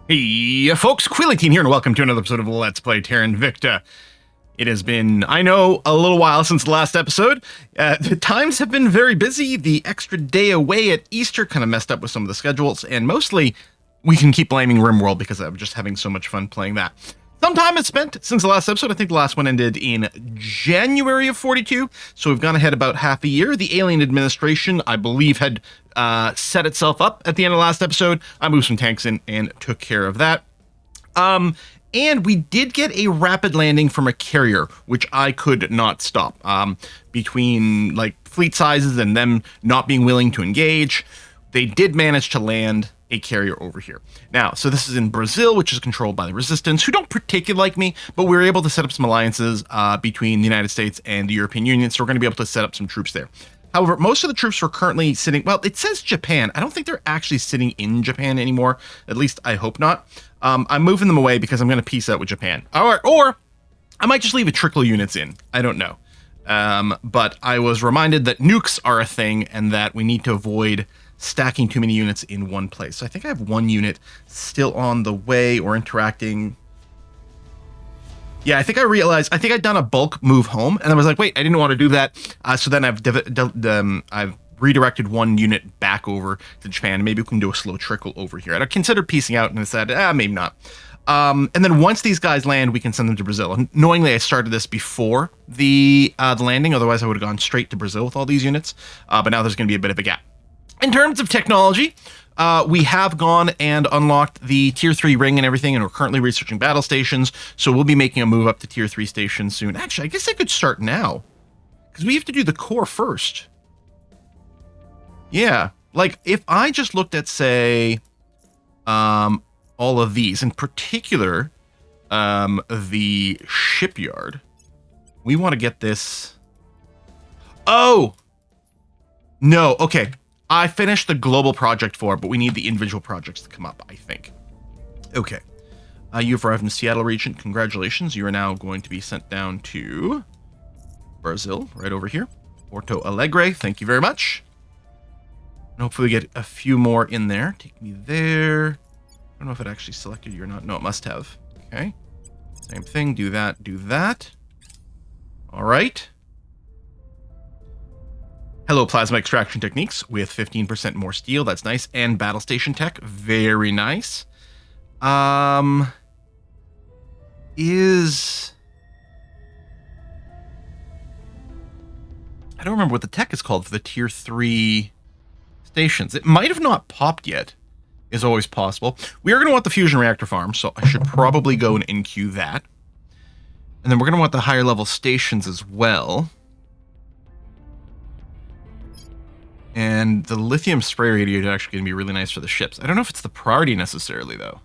Hey folks, Team here and welcome to another episode of Let's Play Terra Invicta. It has been, I know, a little while since the last episode. The times have been very busy. The extra day away at Easter kind of messed up with some of the schedules, and mostly we can keep blaming RimWorld because I'm just having so much fun playing that. Some time has spent since the last episode. I think the last one ended in January of 42, so we've gone ahead about half a year. The Alien Administration, I believe, had set itself up at the end of the last episode. I moved some tanks in and took care of that. And we did get a rapid landing from a carrier, which I could not stop. Between like fleet sizes and them not being willing to engage, they did manage to land a carrier over here. Now, so this is in Brazil, which is controlled by the Resistance, who don't particularly like me, but we were able to set up some alliances between the United States and the European Union, so we're going to be able to set up some troops there. However, most of the troops were currently sitting, well, it says Japan. I don't think they're actually sitting in Japan anymore. At least I hope not. I'm moving them away because I'm going to peace out with Japan. Or I might just leave a trickle units in. I don't know. But I was reminded that nukes are a thing and that we need to avoid stacking too many units in one place. So I think I have one unit still on the way or interacting. Yeah, I think I realized, I think I'd done a bulk move home and I was like, wait, I didn't want to do that. So then I've redirected one unit back over to Japan. Maybe we can do a slow trickle over here. I considered piecing out and I said, maybe not. And then once these guys land, we can send them to Brazil. And knowingly, I started this before the landing. Otherwise, I would have gone straight to Brazil with all these units. But now there's going to be a bit of a gap. In terms of technology, we have gone and unlocked the tier 3 ring and everything, and we're currently researching battle stations, so we'll be making a move up to tier 3 stations soon. Actually, I guess I could start now, because we have to do the core first. Yeah, like, if I just looked at, say, all of these, in particular, the shipyard, we want to get this... Oh! No, okay. I finished the global project for it, but we need the individual projects to come up, I think. Okay. You've arrived in the Seattle region. Congratulations. You are now going to be sent down to Brazil, right over here. Porto Alegre. Thank you very much. And hopefully we get a few more in there. Take me there. I don't know if it actually selected you or not. No, it must have. Okay. Same thing. Do that. Do that. All right. Hello, plasma extraction techniques with 15% more steel. That's nice. And battle station tech. Very nice. I don't remember what the tech is called for the tier 3 stations. It might have not popped yet. Is always possible. We are going to want the fusion reactor farm, so I should probably go and NQ that. And then we're going to want the higher level stations as well. And the lithium spray radiator is actually going to be really nice for the ships. I don't know if it's the priority necessarily, though.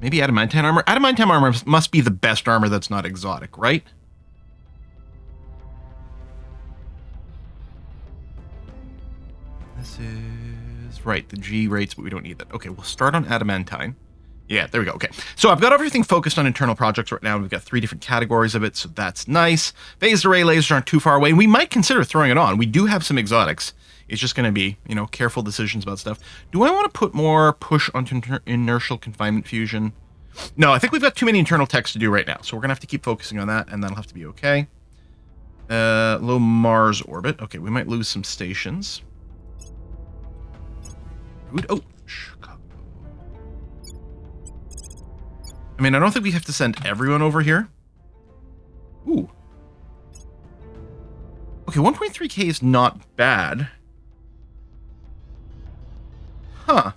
Maybe adamantine armor? Adamantine armor must be the best armor that's not exotic, right? This is... right, the G rates, but we don't need that. Okay, we'll start on adamantine. Yeah, there we go. Okay, so I've got everything focused on internal projects right now. We've got 3 different categories of it, so that's nice. Phased array lasers aren't too far away, and we might consider throwing it on. We do have some exotics. It's just going to be, you know, careful decisions about stuff. Do I want to put more push onto inertial confinement fusion? No, I think we've got too many internal techs to do right now, so we're going to have to keep focusing on that, and that'll have to be okay. Low Mars orbit. Okay, we might lose some stations. Good. Oh, I mean, I don't think we have to send everyone over here. Ooh. Okay, 1.3k is not bad. Huh.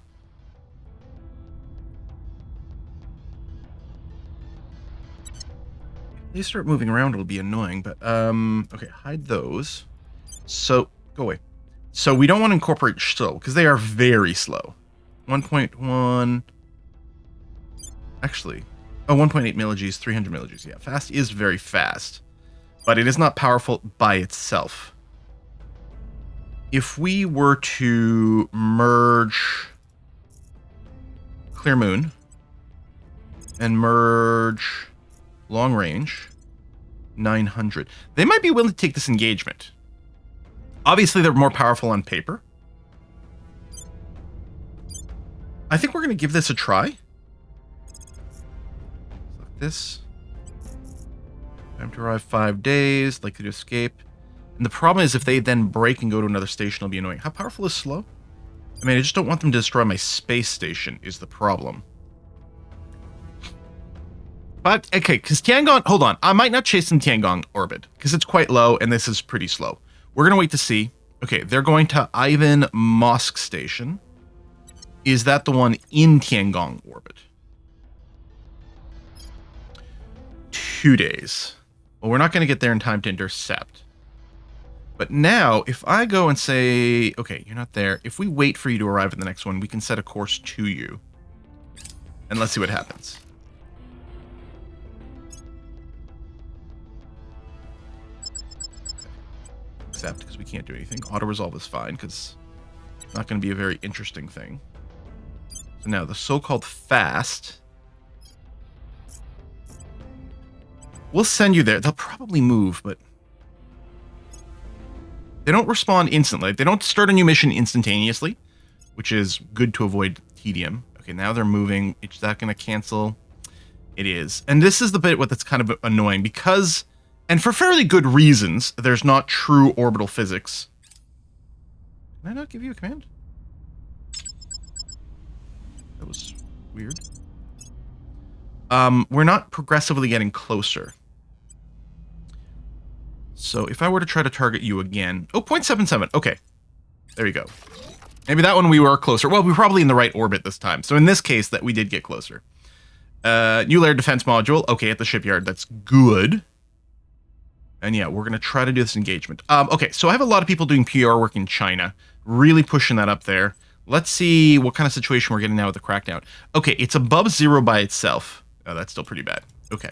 If they start moving around, it'll be annoying, but, okay, hide those. So, go away. So we don't want to incorporate slow, because they are very slow. 1.1... Actually... Oh, 1.8 milligis, 300 milligis. Yeah, fast is very fast, but it is not powerful by itself. If we were to merge Clear Moon and merge Long Range, 900, they might be willing to take this engagement. Obviously, they're more powerful on paper. I think we're going to give this a try. Select this. Time to arrive 5 days. Likely to escape. And the problem is if they then break and go to another station, it'll be annoying. How powerful is slow? I mean, I just don't want them to destroy my space station is the problem. But, okay, because Tiangong... Hold on. I might not chase in Tiangong orbit, because it's quite low, and this is pretty slow. We're going to wait to see. Okay, they're going to Ivan Mosque Station. Is that the one in Tiangong orbit? 2 days. Well, we're not going to get there in time to intercept. But now, if I go and say... Okay, you're not there. If we wait for you to arrive at the next one, we can set a course to you. And let's see what happens. Accept, because we can't do anything. Auto-resolve is fine, because it's not going to be a very interesting thing. So now, the so-called fast... We'll send you there. They'll probably move, but... They don't respond instantly. They don't start a new mission instantaneously, which is good to avoid tedium. Okay, now they're moving. Is that going to cancel? It is. And this is the bit that's kind of annoying, because... And for fairly good reasons, there's not true orbital physics. Can I not give you a command? That was weird. We're not progressively getting closer. So if I were to try to target you again... Oh, 0.77. Okay. There you go. Maybe that one we were closer. Well, we were probably in the right orbit this time. So in this case, that we did get closer. New layer defense module. Okay, at the shipyard. That's good. And yeah, we're going to try to do this engagement. Okay, so I have a lot of people doing PR work in China. Really pushing that up there. Let's see what kind of situation we're getting now with the crackdown. Okay, it's above 0 by itself. Oh, that's still pretty bad. Okay.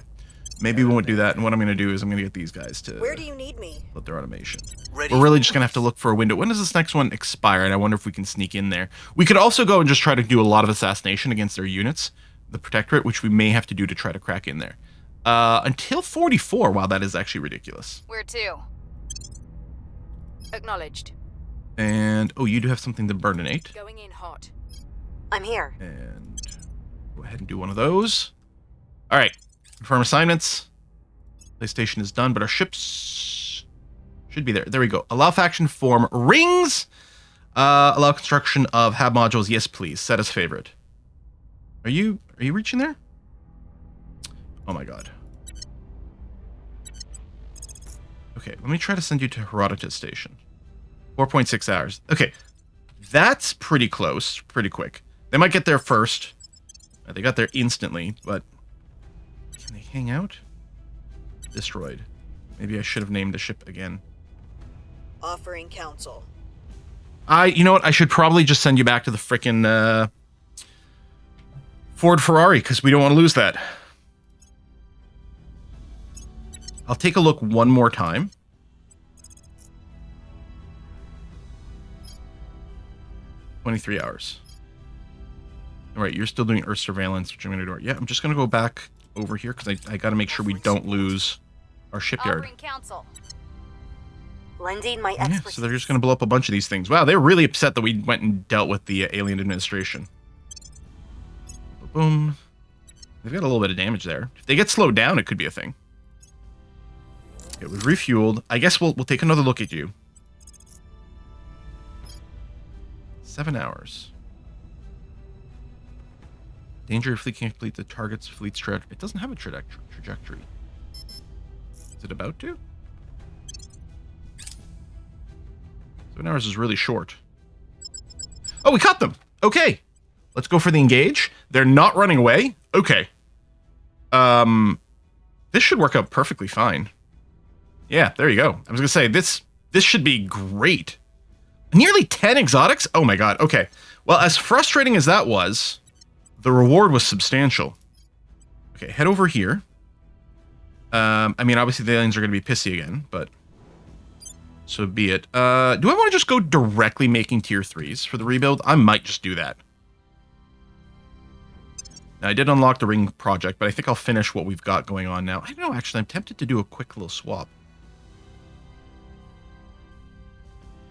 Maybe we won't do that, and what I'm going to do is I'm going to get these guys to... Where do you need me? Let their automation. We're really just going to have to look for a window. When does this next one expire? And I wonder if we can sneak in there. We could also go and just try to do a lot of assassination against their units, the Protectorate, which we may have to do to try to crack in there. Until 44. Wow, that is actually ridiculous. Where to? Acknowledged. And, oh, you do have something to burninate. Going in hot. I'm here. And go ahead and do one of those. All right. Confirm assignments. PlayStation is done, but our ships should be there. There we go. Allow faction form rings. Allow construction of hab modules. Yes, please. Set as favorite. Are you reaching there? Oh my god. Okay, let me try to send you to Herodotus Station. 4.6 hours. Okay, that's pretty close, pretty quick. They might get there first. They got there instantly, but can they hang out? Destroyed. Maybe I should have named the ship again. Offering counsel. You know what? I should probably just send you back to the frickin' Ford Ferrari, because we don't want to lose that. I'll take a look one more time. $23 hours. All right, you're still doing Earth surveillance, which I'm going to do. Yeah, I'm just going to go back over here because I got to make sure we don't lose our shipyard. Lending my Yeah, so they're just going to blow up a bunch of these things. Wow, they're really upset that we went and dealt with the alien administration. Boom. They've got a little bit of damage there. If they get slowed down, it could be a thing. Okay, we've refueled. I guess we'll take another look at you. 7 hours. Danger if fleet can't complete the target's fleet's trajectory. It doesn't have a trajectory. Is it about to? 7 hours is really short. Oh, we caught them! Okay. Let's go for the engage. They're not running away. Okay. This should work out perfectly fine. Yeah, there you go. I was gonna say, this should be great. Nearly 10 exotics? Oh my god, okay. Well, as frustrating as that was, the reward was substantial. Okay, head over here. I mean, obviously the aliens are gonna be pissy again, but so be it. Do I want to just go directly making tier 3s for the rebuild? I might just do that. Now, I did unlock the ring project, but I think I'll finish what we've got going on now. I don't know, actually, I'm tempted to do a quick little swap.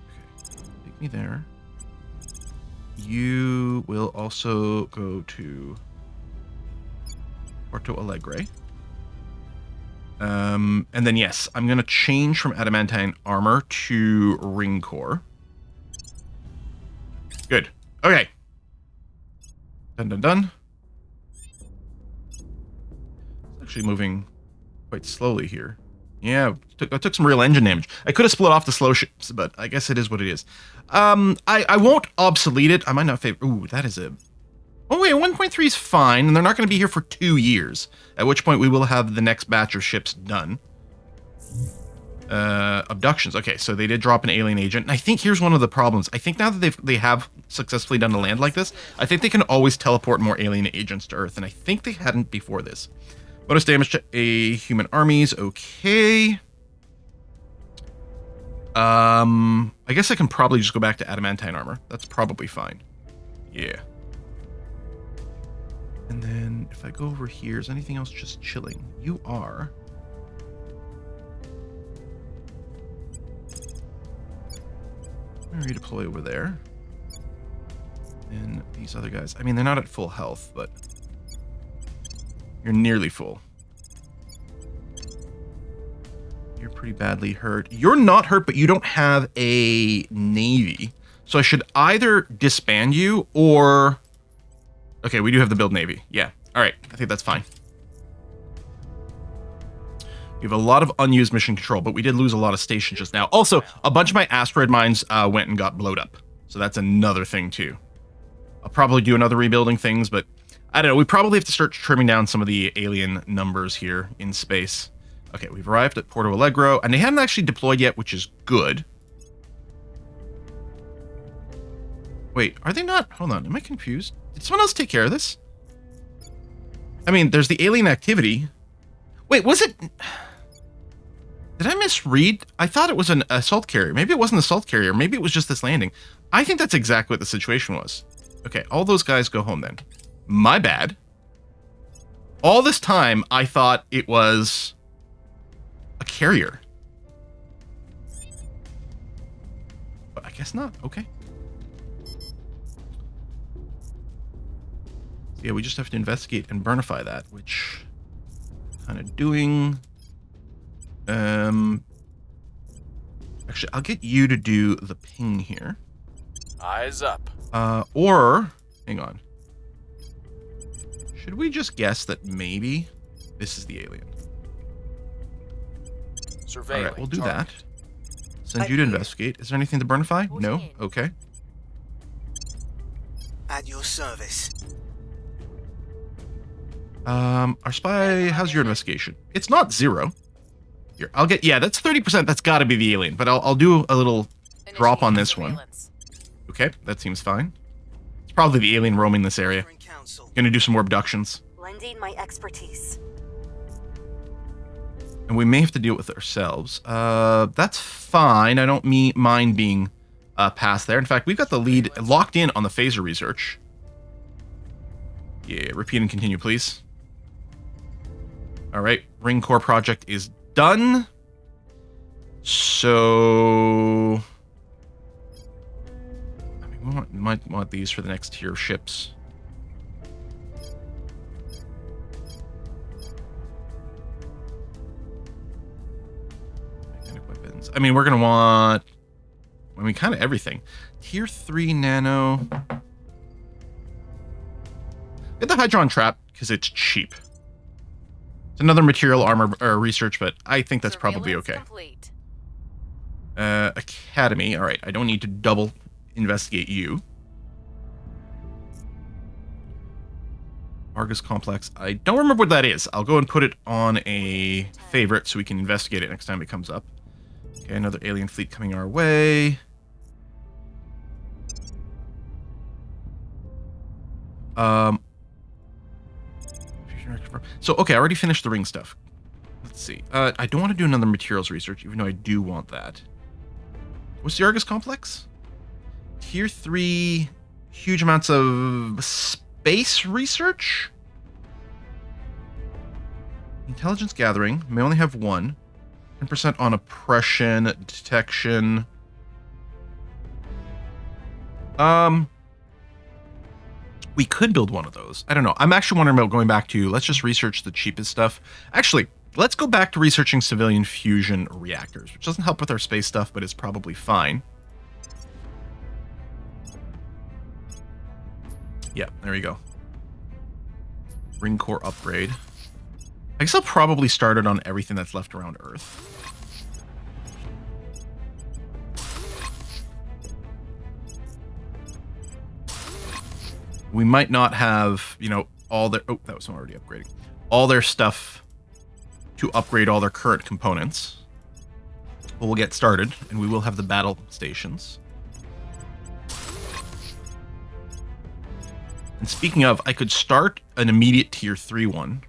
Okay, take me there. you will also go to Porto Alegre. And then, yes, I'm going to change from adamantine armor to ring core. Good. Okay. Done, done, done. It's actually moving quite slowly here. Yeah, I took some real engine damage. I could have split off the slow ships, but I guess it is what it is. I won't obsolete it. I might not favor... Ooh, that is a... Oh, wait, 1.3 is fine, and they're not going to be here for 2 years, at which point we will have the next batch of ships done. Abductions. Okay, so they did drop an alien agent, and I think here's one of the problems. I think now that they have successfully done a land like this, I think they can always teleport more alien agents to Earth, and I think they hadn't before this. Bonus damage to a human armies. Okay. I guess I can probably just go back to adamantine armor. That's probably fine. Yeah. And then if I go over here, is anything else just chilling? You are. I'm going to redeploy over there. And these other guys, I mean, they're not at full health, but you're nearly full. You're pretty badly hurt. You're not hurt, but you don't have a navy. So I should either disband you or... Okay, we do have the build navy. Yeah. All right. I think that's fine. We have a lot of unused mission control, but we did lose a lot of stations just now. Also, a bunch of my asteroid mines went and got blowed up. So that's another thing, too. I'll probably do another rebuilding things, but I don't know. We probably have to start trimming down some of the alien numbers here in space. Okay, we've arrived at Porto Alegre, and they haven't actually deployed yet, which is good. Wait, are they not? Hold on, am I confused? Did someone else take care of this? I mean, there's the alien activity. Wait, was it... Did I misread? I thought it was an assault carrier. Maybe it wasn't an assault carrier. Maybe it was just this landing. I think that's exactly what the situation was. Okay, all those guys go home then. My bad. All this time, I thought it was a carrier. But I guess not. Okay. So yeah, we just have to investigate and burnify that, which kind of doing. Actually, I'll get you to do the ping here. Eyes up. Or hang on. Should we just guess that maybe this is the alien? Surveilling. All right, we'll do target. that. Send you to investigate. Is there anything to burnify? No? Okay. At your service. Our spy, how's your investigation? It's not 0. Here, I'll get, yeah, that's 30%. That's got to be the alien, but I'll do a little drop on this one. Okay, that seems fine. It's probably the alien roaming this area. Gonna do some more abductions. Lending my expertise. And we may have to deal with it ourselves. That's fine. I don't mind being passed there. In fact, we've got the lead locked in on the phaser research. Yeah, repeat and continue, please. All right, Ring Core project is done. So... I mean, we might want these for the next tier of ships. Weapons. I mean, we're going to want... I mean, kind of everything. Tier 3 nano... Get the Hydron Trap, because it's cheap. It's another material armor research, but I think that's probably okay. Complete. Academy. All right, I don't need to double investigate you. Argus Complex. I don't remember what that is. I'll go and put it on a favorite so we can investigate it next time it comes up. Okay, another alien fleet coming our way. So, okay, I already finished the ring stuff. Let's see. I don't want to do another materials research, even though I do want that. What's the Argus Complex? Tier 3, huge amounts of space research? Intelligence gathering, may only have 1. 10% on oppression, detection. We could build one of those. I don't know. I'm actually wondering about going back to, let's just research the cheapest stuff. Actually, let's go back to researching civilian fusion reactors, which doesn't help with our space stuff, but is probably fine. Yeah, there we go. Ring core upgrade. I guess I'll probably start it on everything that's left around Earth. We might not have, you know, all their... Oh, that was already upgrading. All their stuff to upgrade all their current components. But we'll get started, and we will have the battle stations. And speaking of, I could start an immediate tier 3 one.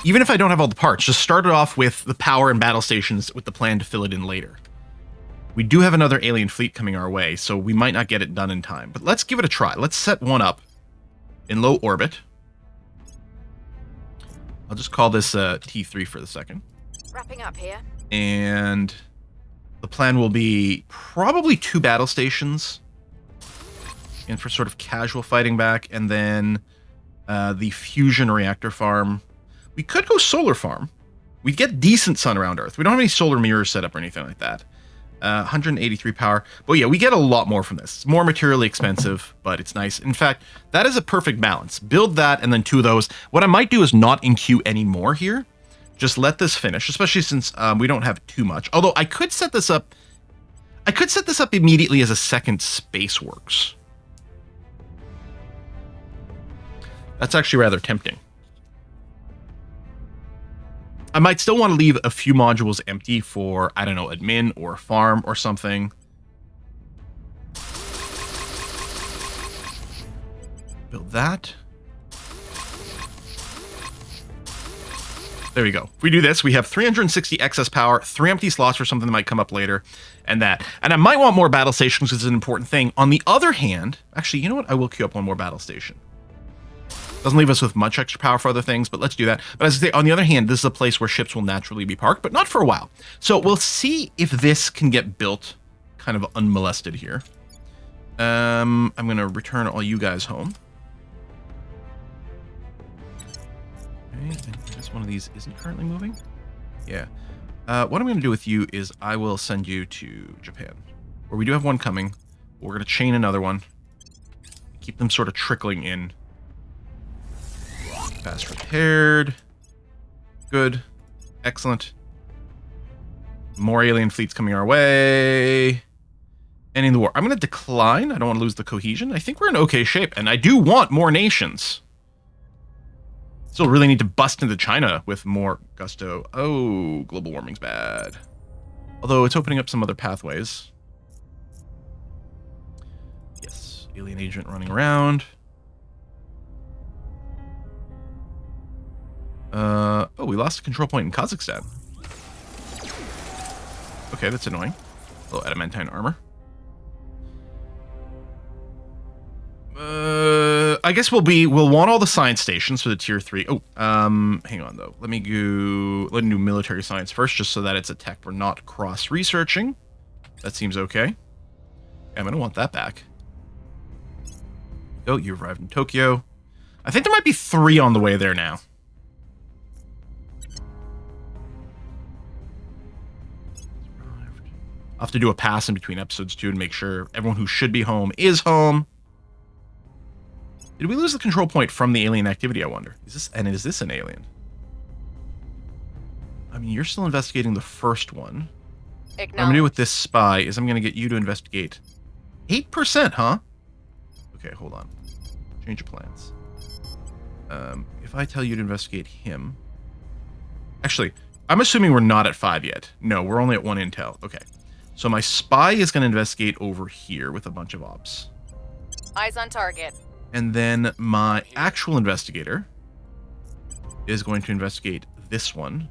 Even if I don't have all the parts, just start it off with the power and battle stations with the plan to fill it in later. We do have another alien fleet coming our way, so we might not get it done in time. But let's give it a try. Let's set one up in low orbit. I'll just call this T3 for the second. Wrapping up here. And the plan will be probably 2 battle stations. And for sort of casual fighting back, and then the fusion reactor farm. We could go solar farm. We'd get decent sun around Earth. We don't have any solar mirrors set up or anything like that. 183 power. But yeah, we get a lot more from this. It's more materially expensive, but it's nice. In fact, that is a perfect balance. Build that and then 2 of those. What I might do is not in-queue anymore here. Just let this finish, especially since we don't have too much. Although I could set this up... I could set this up immediately as a second Spaceworks. That's actually rather tempting. I might still want to leave a few modules empty for, I don't know, admin or farm or something. Build that. There we go. If we do this, we have 360 excess power, 3 empty slots for something that might come up later, and that. And I might want more battle stations because it's an important thing. On the other hand, actually, you know what? I will queue up one more battle station. Doesn't leave us with much extra power for other things, but let's do that. But as I say, on the other hand, this is a place where ships will naturally be parked, but not for a while. So we'll see if this can get built kind of unmolested here. I'm going to return all you guys home. Okay, and I guess one of these isn't currently moving. Yeah. What I'm going to do with you is I will send you to Japan, where we do have one coming. We're going to chain another one. Keep them sort of trickling in. Fast repaired. Good. Excellent. More alien fleets coming our way. Ending the war. I'm going to decline. I don't want to lose the cohesion. I think we're in okay shape, and I do want more nations. Still really need to bust into China with more gusto. Oh, global warming's bad. Although it's opening up some other pathways. Yes. Alien agent running around. Oh, we lost a control point in Kazakhstan. Okay, that's annoying. A little adamantine armor. I guess we'll want all the science stations for the tier 3. Oh, hang on though. Let me do military science first, just so that it's a tech we're not cross-researching. That seems okay. I'm gonna want that back. Oh, you arrived in Tokyo. I think there might be 3 on the way there now. I'll have to do a pass in between episodes too and make sure everyone who should be home is home. Did we lose the control point from the alien activity, I wonder? Is this an alien? I mean, you're still investigating the first one. What I'm gonna do with this spy is I'm gonna get you to investigate. 8%, huh? Okay, hold on. Change of plans. If I tell you to investigate him... Actually, I'm assuming we're not at 5 yet. No, we're only at 1 intel. Okay. So my spy is going to investigate over here with a bunch of ops. Eyes on target. And then my actual investigator is going to investigate this one.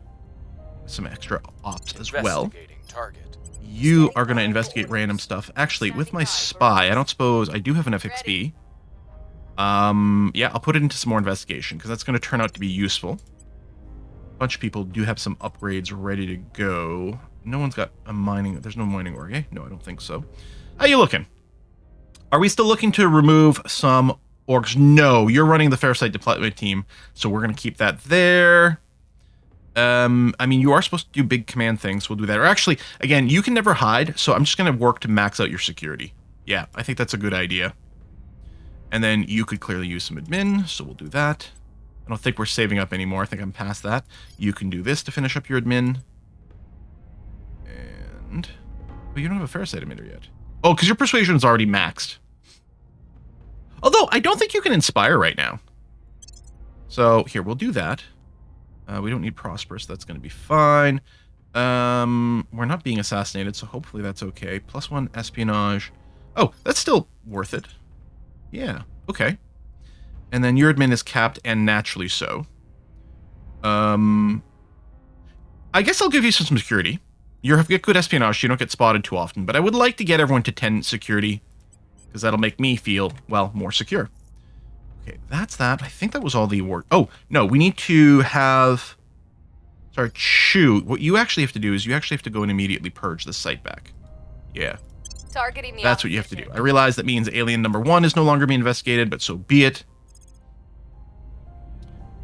Some extra ops as well. Target. You are going to investigate random stuff. Actually, with my spy, I don't suppose I do have an FXB. Yeah, I'll put it into some more investigation because that's going to turn out to be useful. A bunch of people do have some upgrades ready to go. No one's got a mining... There's no mining org, eh? No, I don't think so. How you looking? Are we still looking to remove some Orcs, no. You're running the Fair Site deployment team, so we're going to keep that there. I mean, you are supposed to do big command things. We'll do that. Or actually, again, you can never hide, so I'm just going to work to max out your security. Yeah, I think that's a good idea. And then you could clearly use some admin, so we'll do that. I don't think we're saving up anymore. I think I'm past that. You can do this to finish up your admin. And... Well, you don't have a Fair Site emitter yet. Oh, because your persuasion is already maxed. Although, I don't think you can inspire right now. So, here, we'll do that. We don't need prosperous. That's going to be fine. We're not being assassinated, so hopefully that's okay. +1 espionage. Oh, that's still worth it. Yeah, okay. And then your admin is capped and naturally so. I guess I'll give you some security. You get good espionage, so you don't get spotted too often. But I would like to get everyone to 10 security, because that'll make me feel, well, more secure. Okay, that's that. I think that was all the award. Oh, no, we need to have... Sorry, shoot. What you actually have to do is you actually have to go and immediately purge the site back. Yeah. Targeting the That's what you have to do. I realize that means alien number 1 is no longer being investigated, but so be it.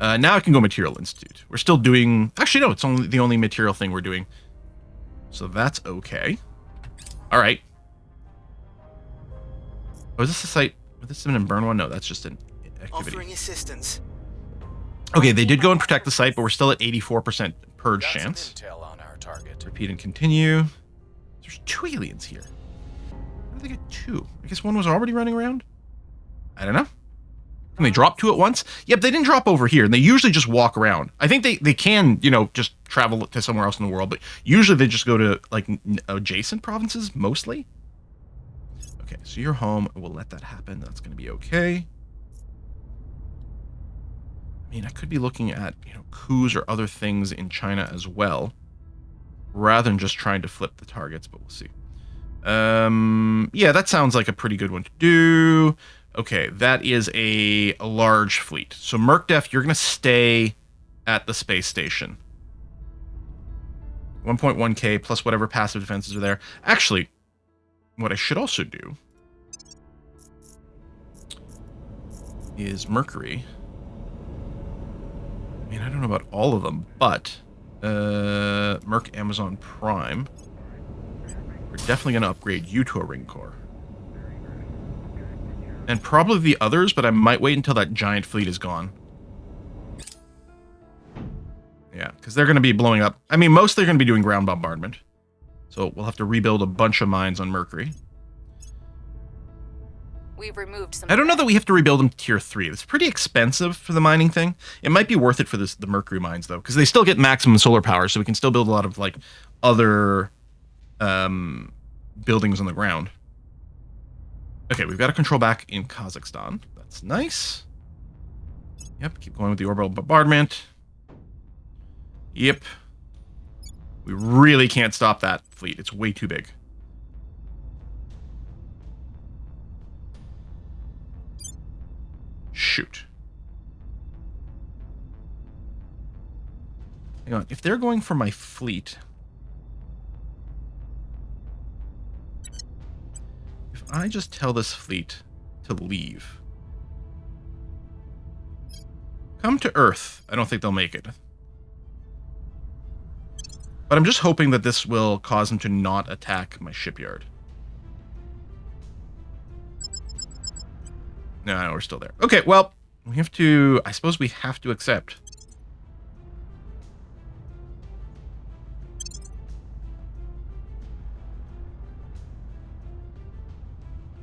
Now I can go Material Institute. We're still doing... Actually, no, it's only the only material thing we're doing. So that's okay. All right. Oh, is this a site? Would this have been in Burn 1? No, that's just an activity. Offering assistance. Okay, they did go and protect the site, but we're still at 84% purge Got some chance. intel on our target. Repeat and continue. There's 2 aliens here. How did they get 2? I guess one was already running around? I don't know. Can they drop 2 at once? Yep, they didn't drop over here, and they usually just walk around. I think they can, you know, just travel to somewhere else in the world, but usually they just go to, like, adjacent provinces, mostly. Okay, so you're home. We'll let that happen. That's going to be okay. I mean, I could be looking at, you know, coups or other things in China as well, rather than just trying to flip the targets, but we'll see. Yeah, that sounds like a pretty good one to do. Okay, that is a large fleet. So Mercdef, you're going to stay at the space station. 1.1k plus whatever passive defenses are there. Actually, what I should also do is Mercury. I mean, I don't know about all of them, but Merc Amazon Prime. We're definitely going to upgrade you to a ring core. And probably the others, but I might wait until that giant fleet is gone. Yeah, because they're going to be blowing up. I mean, mostly they're going to be doing ground bombardment. So we'll have to rebuild a bunch of mines on Mercury. We've removed some. I don't know that we have to rebuild them tier 3. It's pretty expensive for the mining thing. It might be worth it for the Mercury mines, though, because they still get maximum solar power, so we can still build a lot of, like, other buildings on the ground. Okay, we've got a control back in Kazakhstan. That's nice. Yep, keep going with the orbital bombardment. Yep. We really can't stop that fleet. It's way too big. Shoot. Hang on. If they're going for my fleet... If I just tell this fleet to leave... Come to Earth. I don't think they'll make it. But I'm just hoping that this will cause them to not attack my shipyard. No, we're still there. Okay, well, we have to... I suppose we have to accept.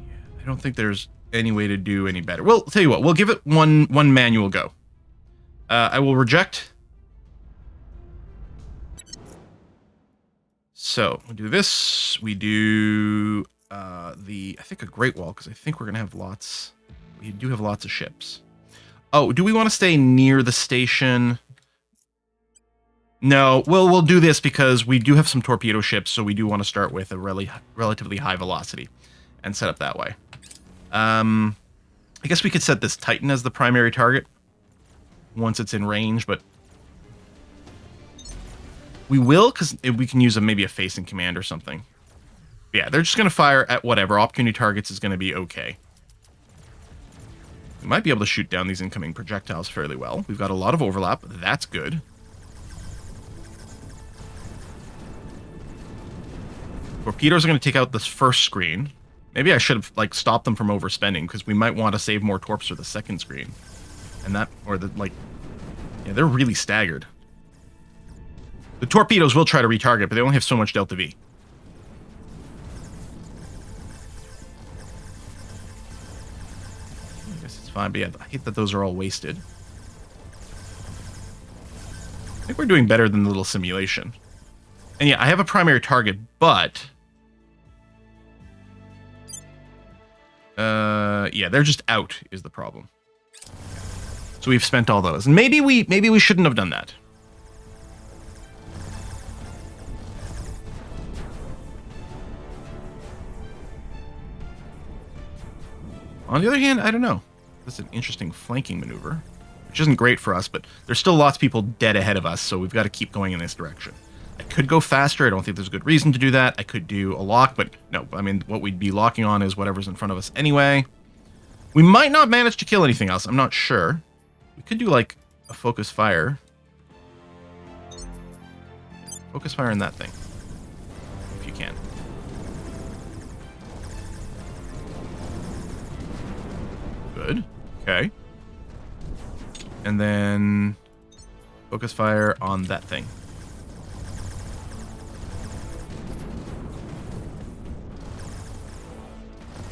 Yeah, I don't think there's any way to do any better. Well, I'll tell you what, we'll give it one manual go. I will reject. So, we do this. We do I think a Great Wall, because I think we're going to have lots... We do have lots of ships. Oh, do we want to stay near the station? No, we'll do this because we do have some torpedo ships, so we do want to start with a relatively high velocity and set up that way. I guess we could set this Titan as the primary target once it's in range, but we will, because we can use maybe a facing command or something. Yeah, they're just going to fire at whatever. Opportunity targets is going to be okay. We might be able to shoot down these incoming projectiles fairly well. We've got a lot of overlap. That's good. Torpedoes are going to take out this first screen. Maybe I should have, like, stopped them from overspending, because we might want to save more torps for the second screen. And that, or the, like... Yeah, they're really staggered. The torpedoes will try to retarget, but they only have so much Delta V. I guess it's fine, but yeah, I hate that those are all wasted. I think we're doing better than the little simulation. And yeah, I have a primary target, but... yeah, they're just out, is the problem. So we've spent all those. And maybe we shouldn't have done that. On the other hand, I don't know. This is an interesting flanking maneuver, which isn't great for us, but there's still lots of people dead ahead of us, so we've got to keep going in this direction. I could go faster. I don't think there's a good reason to do that. I could do a lock, but no. I mean, what we'd be locking on is whatever's in front of us anyway. We might not manage to kill anything else. I'm not sure. We could do, like, a focus fire. Focus fire in that thing. If you can. Good. Okay. And then focus fire on that thing.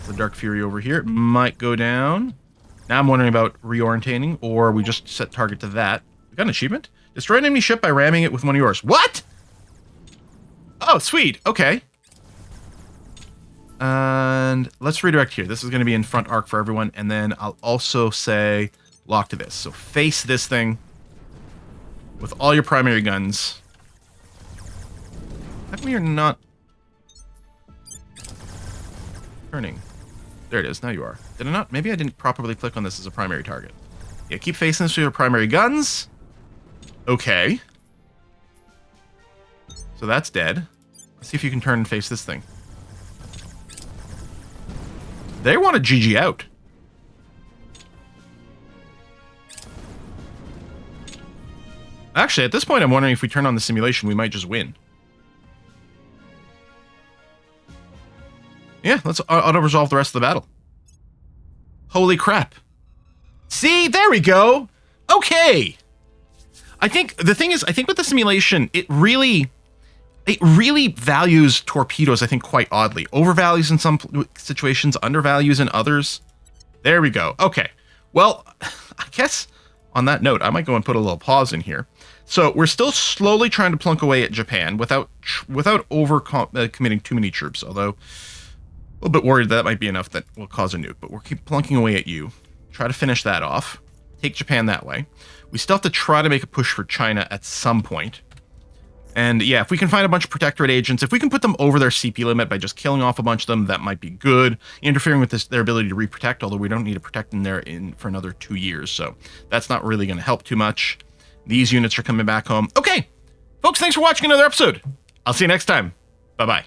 The Dark Fury over here. It might go down. Now I'm wondering about reorientating, or we just set target to that. We got an achievement? Destroy an enemy ship by ramming it with one of yours. What? Oh, sweet. Okay. And let's redirect here. This is going to be in front arc for everyone, and then I'll also say lock to this. So face this thing with all your primary guns. How come you're not turning? There it is. Now you are. Did I not? Maybe I didn't properly click on this as a primary target. Yeah, keep facing this with your primary guns. Okay. So that's dead. Let's see if you can turn and face this thing. They want to GG out. Actually, at this point, I'm wondering if we turn on the simulation, we might just win. Yeah, let's auto-resolve the rest of the battle. Holy crap. See, there we go. Okay. I think, the thing is, I think with the simulation, it really values torpedoes, I think, quite oddly. Overvalues in some situations, undervalues in others. There we go. Okay. Well, I guess on that note, I might go and put a little pause in here. So we're still slowly trying to plunk away at Japan without committing too many troops, although a little bit worried that might be enough that will cause a nuke. But we'll keep plunking away at you. Try to finish that off. Take Japan that way. We still have to try to make a push for China at some point. And yeah, if we can find a bunch of protectorate agents, if we can put them over their CP limit by just killing off a bunch of them, that might be good. Interfering with their ability to reprotect, although we don't need to protect them there for another 2 years. So that's not really going to help too much. These units are coming back home. Okay, folks, thanks for watching another episode. I'll see you next time. Bye-bye.